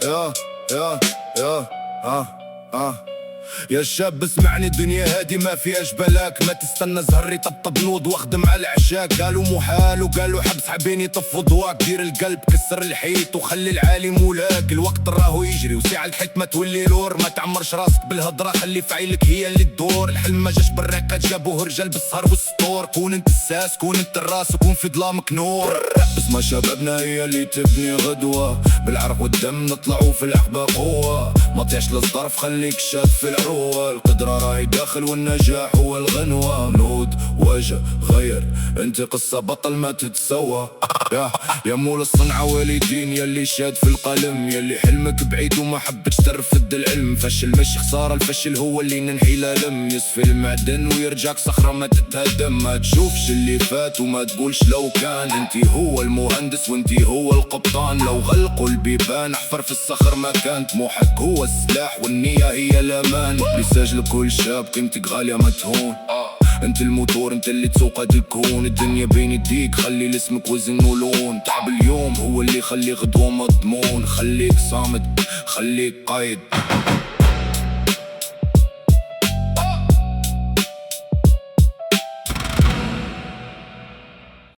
يا يا يا يا شاب اسمعني، الدنيا هادي ما فيهاش بلاك. ما تستنى زهر يطبطب نوض واخدم على العشاك. قالوا محال وقالوا حبس، حابين يطفوا ضواك. دير القلب كسر الحيط وخلي العالي مولاك. الوقت راهو يجري وساعة الحكمة تولي لور. ما تعمرش راسك بالهضرة، خلي فعيلك هي اللي تدور. الحلم ما جاش بالرقات، جابوه رجال بالسهر والسطور. كون انت الساس، كون انت الراس، وكون في ظلامك نور. بسمة شبابنا هي اللي تبني غدوة. بالعرق والدم نطلعوا في العقبة قوة. ما طيعش للظرف، خليك شاد في العروة. القدرة راهي داخل والنجاح هو الغنوة. نود وجه غير، انت قصة بطل ما تتسوى. يا مول الصنعة والدين، يلي شاد في القلم. يلي حلمك بعيد وما حبتش ترفد العلم. فشل مش خسارة، الفشل هو اللي ننحي الألم. يصفي المعدن ويرجعك صخرة ما تتهدم. ما تشوفش اللي فات وما تقولش لو كان. انتي هو المهندس وانتي هو القبطان. لو غلقوا البيبان احفر في الصخر مكان. طموحك هو السلاح والنية هي الأمان. بيسجل كل شاب قيمتك غالية ما تهون. انت الموتور، انت اللي تسوق هاد الكون. الدنيا بين يديك، خلي لاسمك وزن ولون. تعب اليوم هو اللي يخلي غدوة مضمون. خليك صامد، خليك قايد.